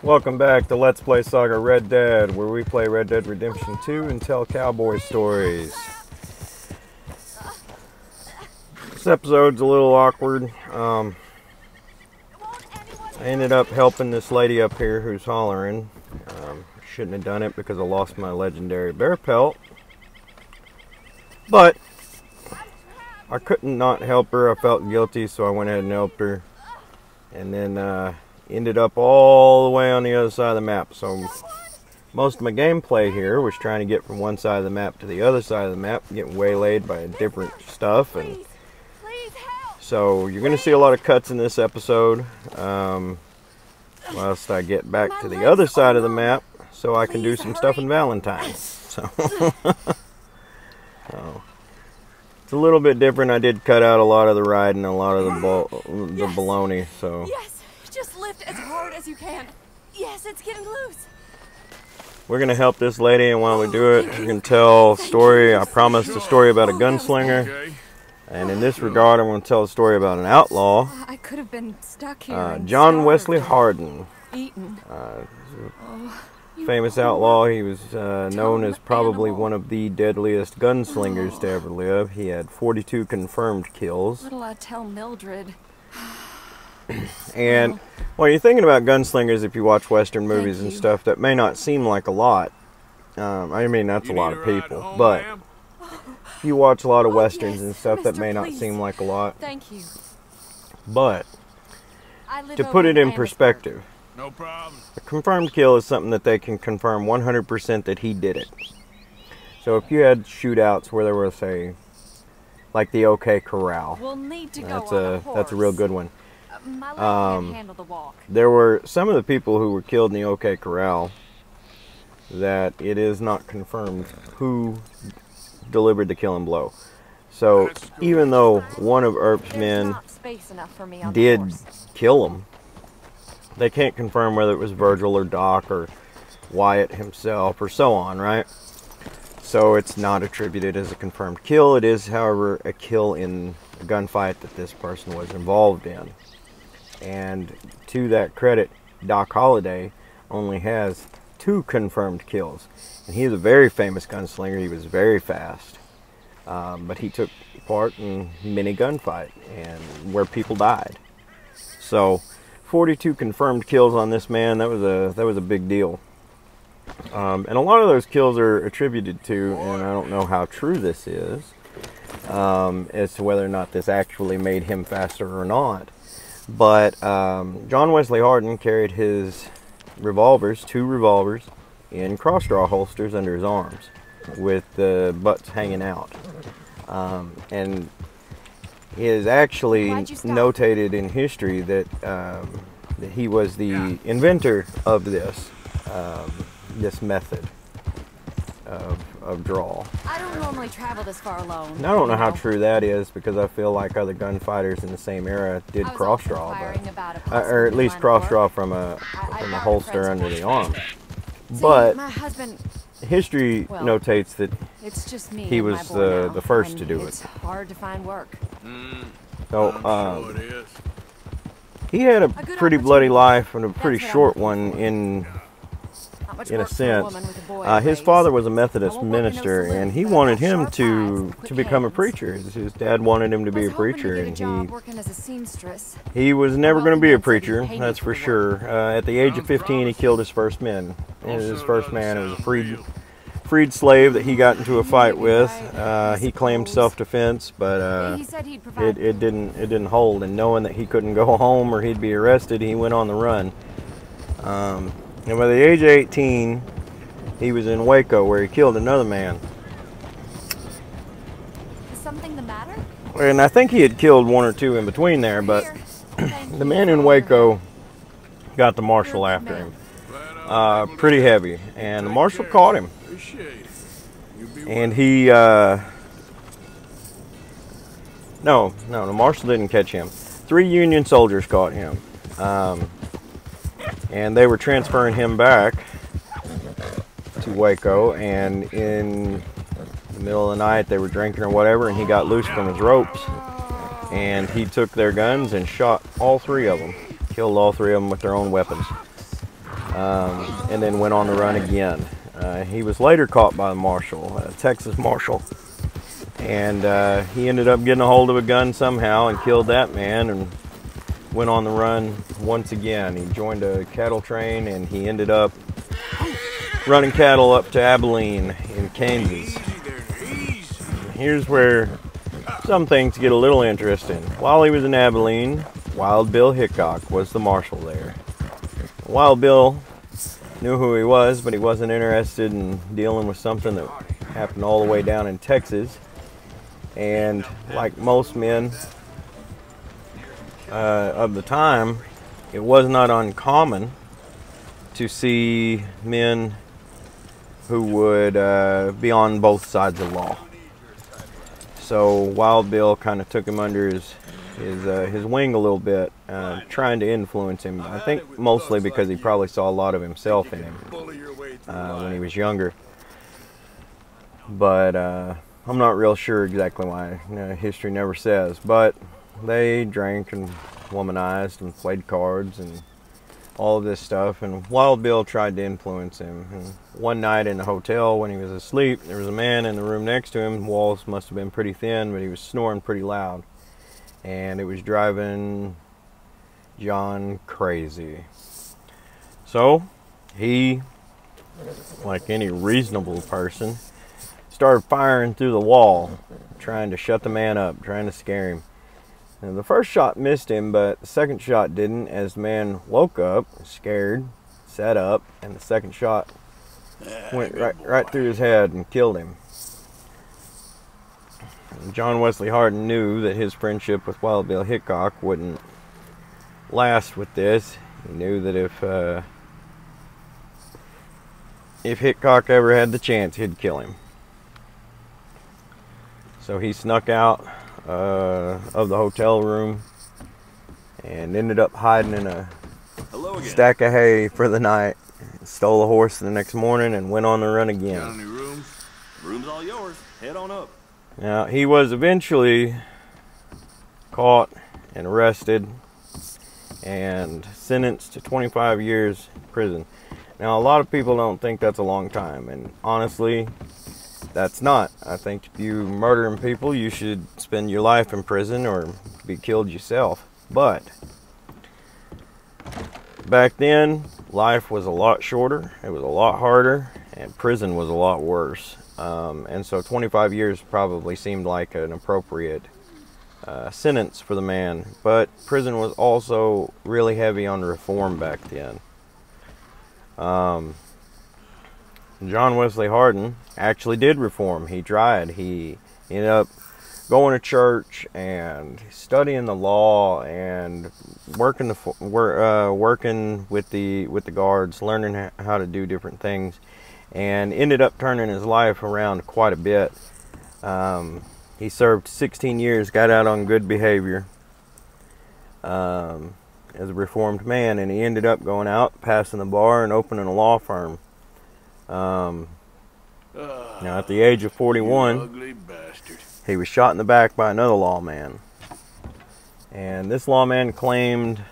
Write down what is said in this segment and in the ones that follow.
Welcome back to Let's Play Saga Red Dead, where we play Red Dead Redemption 2 and tell cowboy stories. This episode's a little awkward. I ended up helping this lady up here who's hollering. Shouldn't have done it because I lost my legendary bear pelt. But I couldn't not help her. I felt guilty, so I went ahead and helped her. And then ended up all the way on the other side of the map. So most of my gameplay here was trying to get from one side of the map to the other side of the map, getting waylaid by different stuff. And so you're going to see a lot of cuts in this episode whilst I get back to the other side of the map so I can do some stuff in Valentine. So it's a little bit different. I did cut out a lot of the riding, a lot of the baloney. So just lift as hard as you can. Yes, it's getting loose. We're going to help this lady, and while we do it, we're going to tell a story. I promised a story about a gunslinger. And in this regard, I'm going to tell a story about an outlaw. I could have been stuck here. John Wesley Hardin. Eaten. Famous outlaw. He was known as probably one of the deadliest gunslingers to ever live. He had 42 confirmed kills. What'll I tell Mildred? And when you're thinking about gunslingers, if you watch Western movies and stuff, that may not seem like a lot. I mean, that's a lot of people. But if you watch a lot of Westerns and stuff, that may not seem like a lot. Thank you. But to put it in perspective, no problem. a confirmed kill is something that they can confirm 100% that he did it. So if you had shootouts where there was, say, like the OK Corral, We'll need to go that's a real good one. My leg can't handle the walk. There were some of the people who were killed in the OK Corral that it is not confirmed who delivered the killing blow. So even though one of Earp's men did kill him, they can't confirm whether it was Virgil or Doc or Wyatt himself or so on, right? So it's not attributed as a confirmed kill. It is, however, a kill in a gunfight that this person was involved in. And to that credit, Doc Holliday only has 2 confirmed kills. And he's a very famous gunslinger. He was very fast. But he took part in many gunfight and where people died. So 42 confirmed kills on this man, that was a big deal. And a lot of those kills are attributed to, and I don't know how true this is, as to whether or not this actually made him faster or not. But John Wesley Hardin carried his revolvers, 2 revolvers, in cross-draw holsters under his arms, with the butts hanging out. And it is actually notated in history that that he was the inventor of this this method of draw. I don't normally travel this far alone. And I don't know how true that is, because I feel like other gunfighters in the same era did cross draw, or at least cross draw from a holster under the arm. But my husband, history notates that it's just me he was the first to do it. It's hard to find work. So he had a pretty bloody life, and a pretty short one in a sense. His father was a Methodist minister, and he wanted him to become a preacher. His dad wanted him to be a preacher, and he was never going to be a preacher, that's for sure. At the age of 15, he killed his first man. And his first man was a freed slave that he got into a fight with. He claimed self-defense, but it didn't hold. And knowing that he couldn't go home or he'd be arrested, he went on the run. And by the age of 18, he was in Waco, where he killed another man. Is something the matter? And I think he had killed 1 or 2 in between there, but the man in Waco got the marshal after him. Pretty heavy. And the marshal caught him. And he... No, the marshal didn't catch him. 3 Union soldiers caught him. And they were transferring him back to Waco, and in the middle of the night they were drinking or whatever, and he got loose from his ropes, and he took their guns and shot all 3 of them, killed all 3 of them with their own weapons. and then went on the run again. He was later caught by the marshal, a Texas marshal, and he ended up getting a hold of a gun somehow and killed that man and went on the run once again. He joined a cattle train and he ended up running cattle up to Abilene in Kansas. Here's where some things get a little interesting. While he was in Abilene, Wild Bill Hickok was the marshal there. Wild Bill knew who he was, but he wasn't interested in dealing with something that happened all the way down in Texas. And like most men of the time, it was not uncommon to see men who would be on both sides of the law. So Wild Bill kind of took him under his wing a little bit, trying to influence him. I think mostly because he probably saw a lot of himself in him when he was younger. But I'm not real sure exactly why. History never says. But they drank and womanized and played cards and all of this stuff. And Wild Bill tried to influence him. And one night in the hotel when he was asleep, there was a man in the room next to him. The walls must have been pretty thin, but he was snoring pretty loud. And it was driving John crazy. So he, like any reasonable person, started firing through the wall, trying to shut the man up, trying to scare him. And the first shot missed him, but the second shot didn't, as the man woke up, scared, sat up, and the second shot went right through his head and killed him. And John Wesley Hardin knew that his friendship with Wild Bill Hickok wouldn't last with this. He knew that if Hickok ever had the chance, he'd kill him. So he snuck out of the hotel room and ended up hiding in a stack of hay for the night. Stole a horse the next morning and went on the run again. Got any rooms? Room's all yours. Head on up. Now, he was eventually caught and arrested and sentenced to 25 years in prison. Now, a lot of people don't think that's a long time, and honestly, that's not. I think if you murdering people, you should spend your life in prison or be killed yourself. But back then, life was a lot shorter, it was a lot harder, and prison was a lot worse. And so 25 years probably seemed like an appropriate sentence for the man. But prison was also really heavy on reform back then. John Wesley Hardin actually did reform. He tried. He ended up going to church and studying the law and working with the guards, learning how to do different things, and ended up turning his life around quite a bit. He served 16 years, got out on good behavior as a reformed man, and he ended up going out, passing the bar, and opening a law firm. Now, at the age of 41, he was shot in the back by another lawman. And this lawman claimed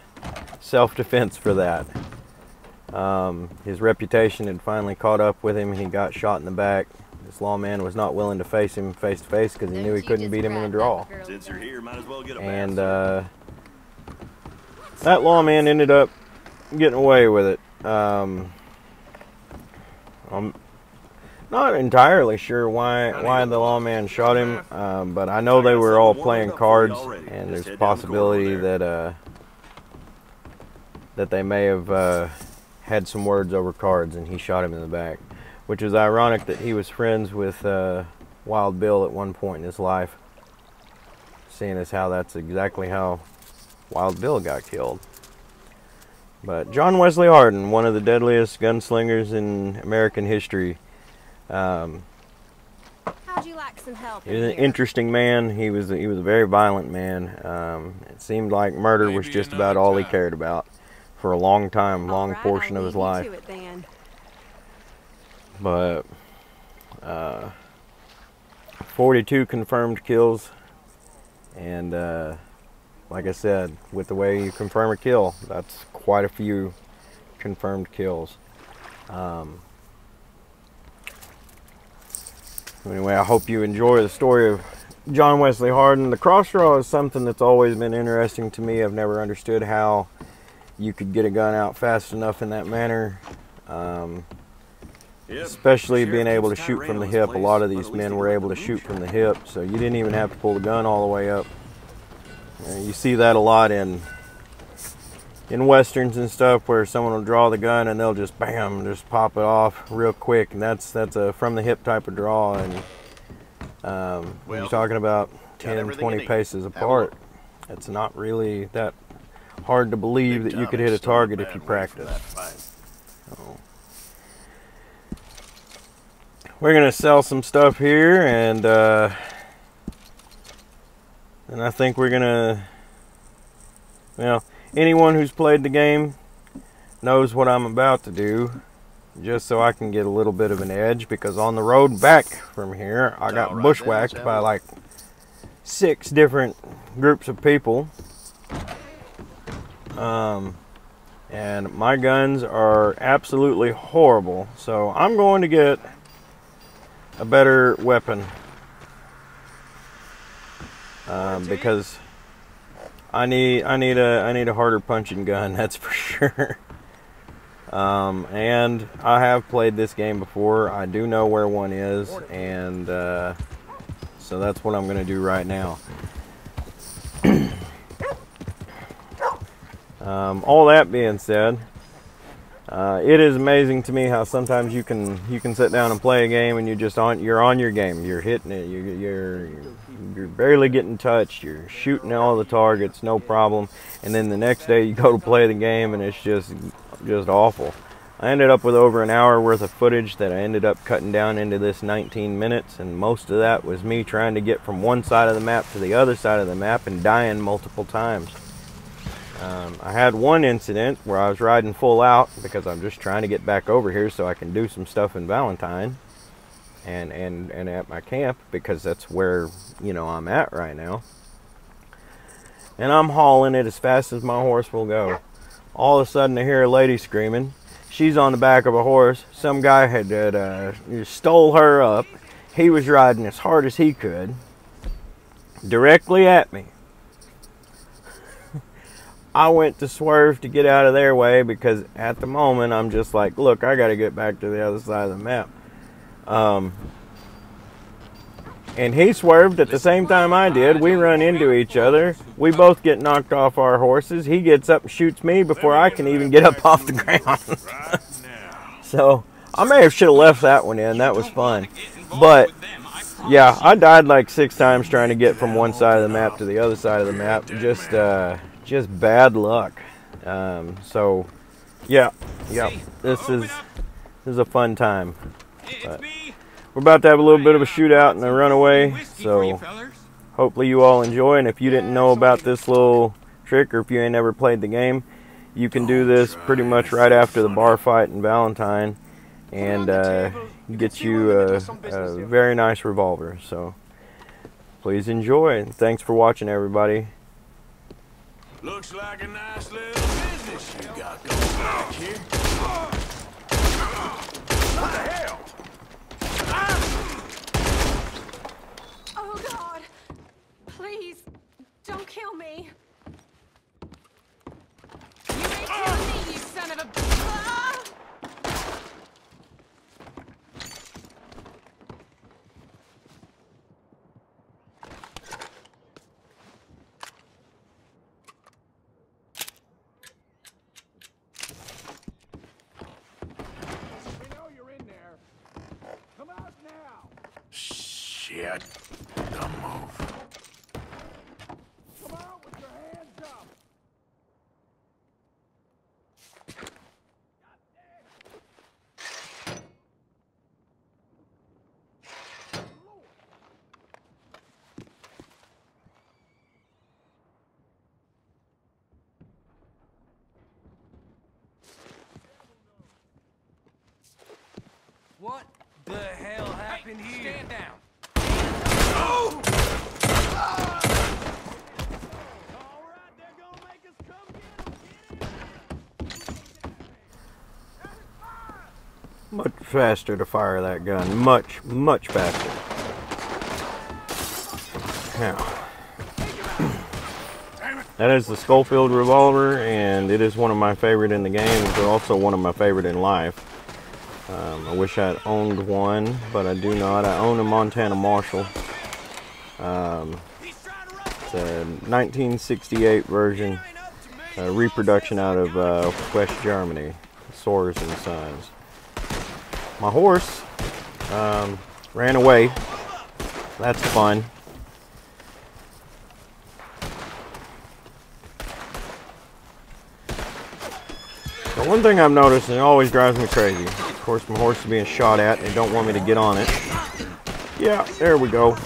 self-defense for that. His reputation had finally caught up with him. He got shot in the back. This lawman was not willing to face him face to face because he knew he couldn't beat him in a draw. Since you're here, might as well get a And that lawman ended up getting away with it. I'm not entirely sure why the lawman shot him, but I know they were all playing cards, and there's a possibility that they may have had some words over cards, and he shot him in the back, which is ironic that he was friends with Wild Bill at one point in his life, seeing as how that's exactly how Wild Bill got killed. But John Wesley Hardin, one of the deadliest gunslingers in American history. How'd you like some help? He was an interesting man. He was a very violent man. It seemed like murder was just about all he cared about for a long time, long portion of his life. But 42 confirmed kills, and like I said, with the way you confirm a kill, that's quite a few confirmed kills. Anyway, I hope you enjoy the story of John Wesley Hardin. The crossdraw is something that's always been interesting to me. I've never understood how you could get a gun out fast enough in that manner. Especially being able to shoot from the hip. A lot of these men were able to shoot from the hip, so you didn't even have to pull the gun all the way up. You see that a lot in westerns and stuff, where someone will draw the gun and they'll just bam, just pop it off real quick, and that's a from the hip type of draw. And when you're talking about 10, 20 paces apart, it's not really that hard to believe that you could hit a target if you practice. So, we're gonna sell some stuff here, and I think we're gonna, well, anyone who's played the game knows what I'm about to do, just so I can get a little bit of an edge, because on the road back from here, I got bushwhacked by like 6 different groups of people. And my guns are absolutely horrible, so I'm going to get a better weapon, because I need a harder punching gun, that's for sure. And I have played this game before. I do know where one is, and so that's what I'm going to do right now. All that being said, it is amazing to me how sometimes you can sit down and play a game and you're on your game. You're hitting it. You're barely getting touched. You're shooting all the targets, no problem. And then the next day you go to play the game and it's just awful. I ended up with over an hour worth of footage that I ended up cutting down into this 19 minutes, and most of that was me trying to get from one side of the map to the other side of the map and dying multiple times. I had one incident where I was riding full out because I'm just trying to get back over here so I can do some stuff in Valentine and at my camp, because that's where, you know, I'm at right now. And I'm hauling it as fast as my horse will go. All of a sudden I hear a lady screaming. She's on the back of a horse. Some guy had stole her up. He was riding as hard as he could directly at me. I went to swerve to get out of their way, because at the moment I'm just like, look, I got to get back to the other side of the map. And he swerved at the same time I did. We run into each other. We both get knocked off our horses. He gets up and shoots me before I can even get up off the ground. So I may have should have left that one in. That was fun. But yeah, I died like 6 times trying to get from one side of the map to the other side of the map. Just bad luck. So yeah, this is a fun time. But we're about to have a little bit of a shootout and a runaway, so hopefully you all enjoy. And if you didn't know about this little trick, or if you ain't never played the game, you can do this pretty much right after the bar fight in Valentine, and get you a very nice revolver. So please enjoy, and thanks for watching, everybody. Looks like a nice little business you got going back here. What the hell? Oh, God. Please, don't kill me. You ain't killing me, you son of a... Ah! Shit. Don't move. Come out with your hands up. What the hell happened here? Stand down. Much faster to fire that gun. Much, much faster. Now, that is the Schofield revolver, and it is one of my favorite in the game. It's also one of my favorite in life. I wish I had owned one, but I do not. I own a Montana Marshall. It's a 1968 version, a reproduction out of West Germany, Swords and Sons. My horse ran away. That's fun. But one thing I've noticed, and it always drives me crazy, of course my horse is being shot at and they don't want me to get on it. Yeah, there we go.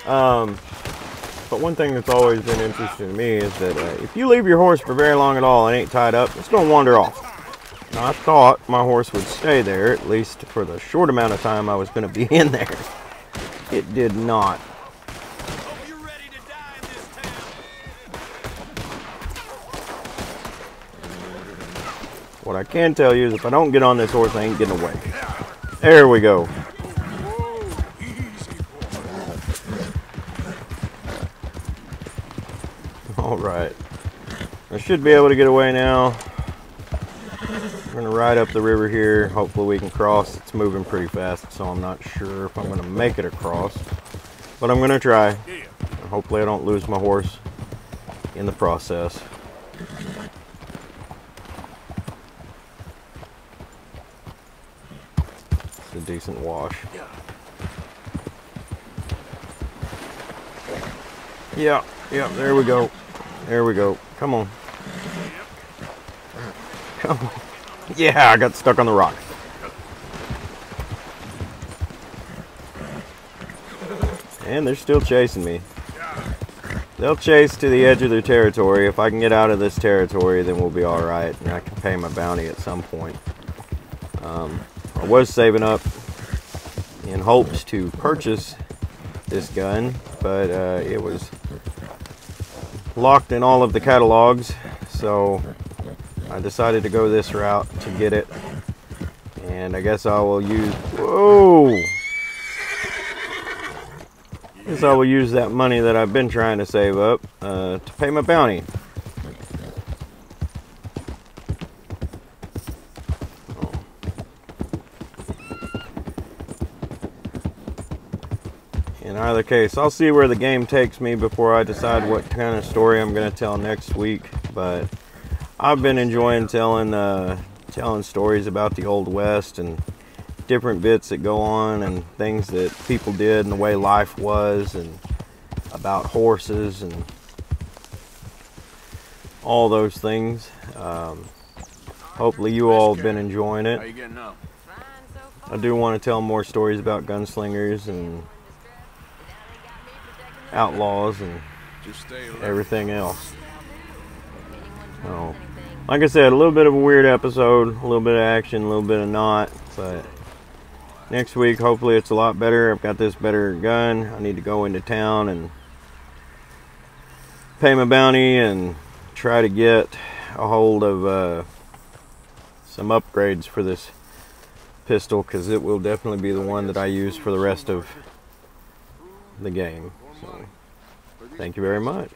But one thing that's always been interesting to me is that if you leave your horse for very long at all and ain't tied up, it's going to wander off. Now, I thought my horse would stay there, at least for the short amount of time I was going to be in there. It did not. What I can tell you is if I don't get on this horse, I ain't getting away. There we go. Alright. I should be able to get away now. We're going to ride up the river here. Hopefully we can cross. It's moving pretty fast, so I'm not sure if I'm going to make it across. But I'm going to try. And hopefully I don't lose my horse in the process. It's a decent wash. Yeah, there we go. There we go. Come on. Come on. Yeah, I got stuck on the rock. And they're still chasing me. They'll chase to the edge of their territory. If I can get out of this territory, then we'll be alright. And I can pay my bounty at some point. I was saving up in hopes to purchase this gun, but it was locked in all of the catalogs, so I decided to go this route to get it. And I guess I will use, whoa! I guess I will use that money that I've been trying to save up to pay my bounty. In either case, I'll see where the game takes me before I decide what kind of story I'm going to tell next week. But I've been enjoying telling stories about the Old West and different bits that go on and things that people did and the way life was and about horses and all those things. Hopefully you all have been enjoying it. I do want to tell more stories about gunslingers and outlaws and everything else. So, like I said, a little bit of a weird episode, a little bit of action, a little bit of not, but next week hopefully it's a lot better. I've got this better gun. I need to go into town and pay my bounty and try to get a hold of some upgrades for this pistol, because it will definitely be the one that I use for the rest of the game. So, thank you very much.